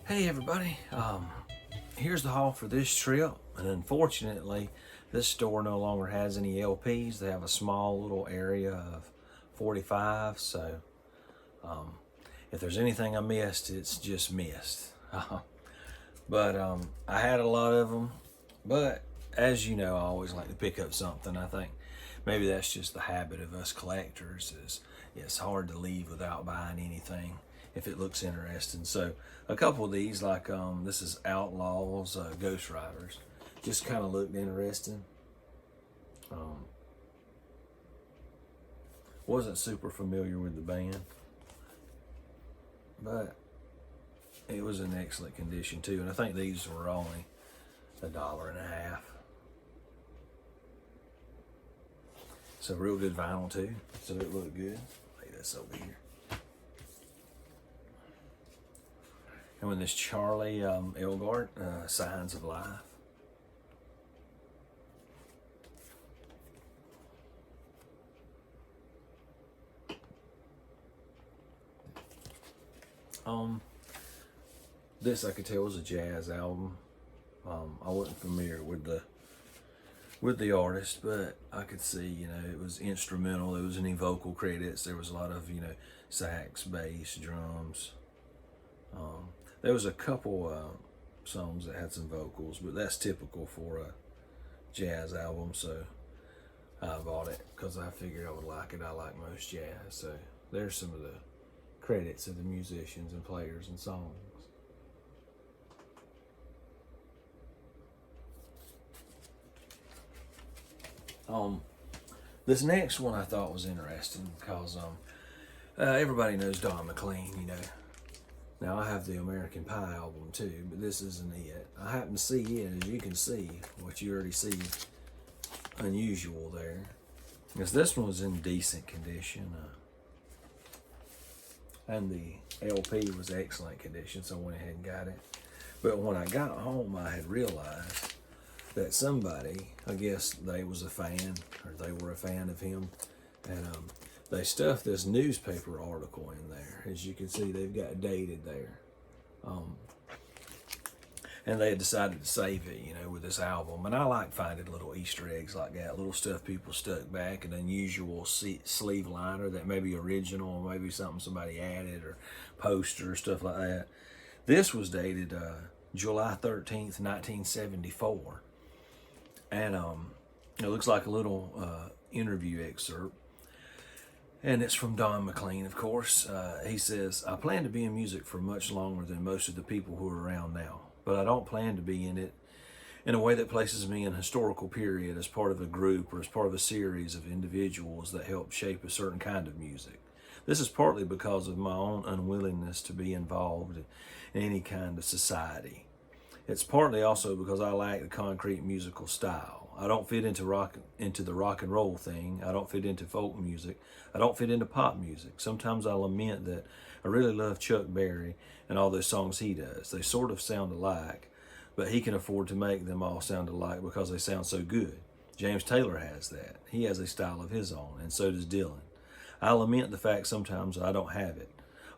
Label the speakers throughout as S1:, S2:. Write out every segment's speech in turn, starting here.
S1: Hey everybody, here's the haul for this trip, and unfortunately this store no longer has any LPs. They have a small little area of 45, so if there's anything I missed, it's just missed. But I had a lot of them, but as you know, I always like to pick up something. I think maybe that's just the habit of us collectors, is it's hard to leave without buying anything if it looks interesting. So a couple of these, like this is Outlaws Ghost Riders, just kind of looked interesting. um, wasn't super familiar with the band, but it was in excellent condition too, and I think these were only $1.50. So real good vinyl too, so it looked good. Lay this over here. And with this Charlie Elgart, Signs of Life. This I could tell was a jazz album. I wasn't familiar with the artist, but I could see, it was instrumental. There was any vocal credits. There was a lot of, sax, bass, drums. There was a couple songs that had some vocals, but that's typical for a jazz album. So I bought it because I figured I would like it. I like most jazz. So there's some of the credits of the musicians and players and songs. This next one I thought was interesting because everybody knows Don McLean. Now I have the American Pie album too, but this isn't it. I happen to see it, as you can see, what you already see, unusual there, because this one was in decent condition, and the LP was excellent condition, so I went ahead and got it. But when I got home, I had realized that somebody, I guess they was a fan, or they were a fan of him, and they stuffed this newspaper article in there. As you can see, they've got dated there. And they had decided to save it, with this album. And I like finding little Easter eggs like that, little stuff people stuck back, an unusual sleeve liner that may be original, or maybe something somebody added, or poster, stuff like that. This was dated July 13th, 1974. And it looks like a little interview excerpt. And it's from Don McLean, of course. He says, "I plan to be in music for much longer than most of the people who are around now, but I don't plan to be in it in a way that places me in a historical period as part of a group or as part of a series of individuals that help shape a certain kind of music. This is partly because of my own unwillingness to be involved in any kind of society. It's partly also because I lack the concrete musical style. I don't fit into the rock and roll thing. I don't fit into folk music. I don't fit into pop music. Sometimes I lament that I really love Chuck Berry and all those songs he does. They sort of sound alike, but he can afford to make them all sound alike because they sound so good. James Taylor has that. He has a style of his own, and so does Dylan. I lament the fact sometimes I don't have it.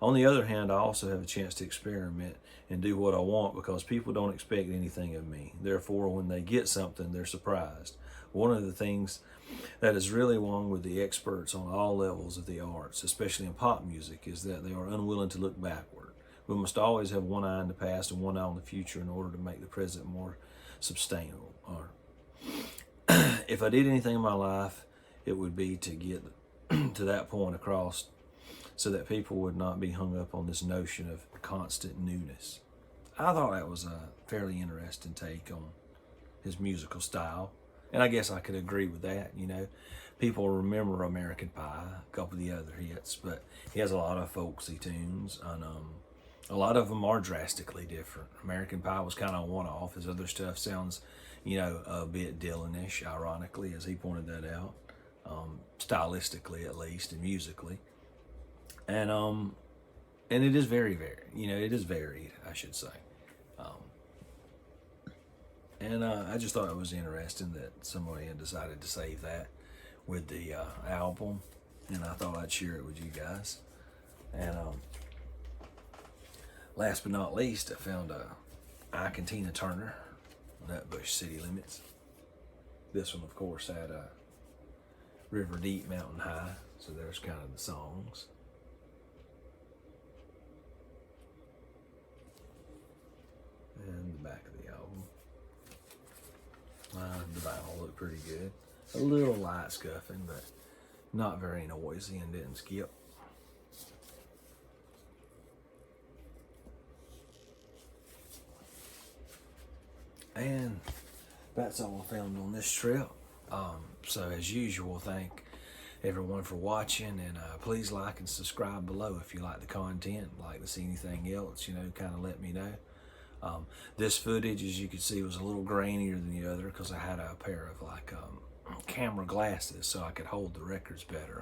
S1: On the other hand, I also have a chance to experiment and do what I want because people don't expect anything of me. Therefore, when they get something, they're surprised. One of the things that is really wrong with the experts on all levels of the arts, especially in pop music, is that they are unwilling to look backward. We must always have one eye in the past and one eye on the future in order to make the present more sustainable. Or if I did anything in my life, it would be to get to that point across so that people would not be hung up on this notion of constant newness." I thought that was a fairly interesting take on his musical style, and I guess I could agree with that. People remember American Pie, a couple of the other hits, but he has a lot of folksy tunes, and a lot of them are drastically different. American Pie was kind of a one-off. His other stuff sounds, a bit Dylan-ish, ironically, as he pointed that out, stylistically at least, and musically. And it is very it is varied, I should say. And I just thought it was interesting that somebody had decided to save that with the album, and I thought I'd share it with you guys. And Last but not least, I found Ike and Tina Turner, Nutbush City Limits. This one, of course, had River Deep, Mountain High, so there's kind of the songs. And the back of the album. The vinyl looked pretty good. A little light scuffing, but not very noisy and didn't skip. And that's all I found on this trip. So as usual, thank everyone for watching, and please like and subscribe below if you like the content, like to see anything else, kind of let me know. This footage, as you can see, was a little grainier than the other because I had a pair of camera glasses so I could hold the records better.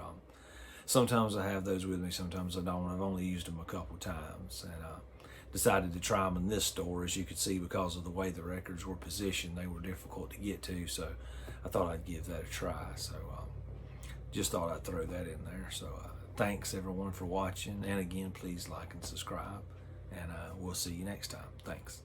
S1: Sometimes I have those with me, sometimes I don't. I've only used them a couple times, and decided to try them in this store. As you could see, because of the way the records were positioned, they were difficult to get to, so I thought I'd give that a try. So just thought I'd throw that in there. So thanks everyone for watching, and again, please like and subscribe, and we'll see you next time. Thanks.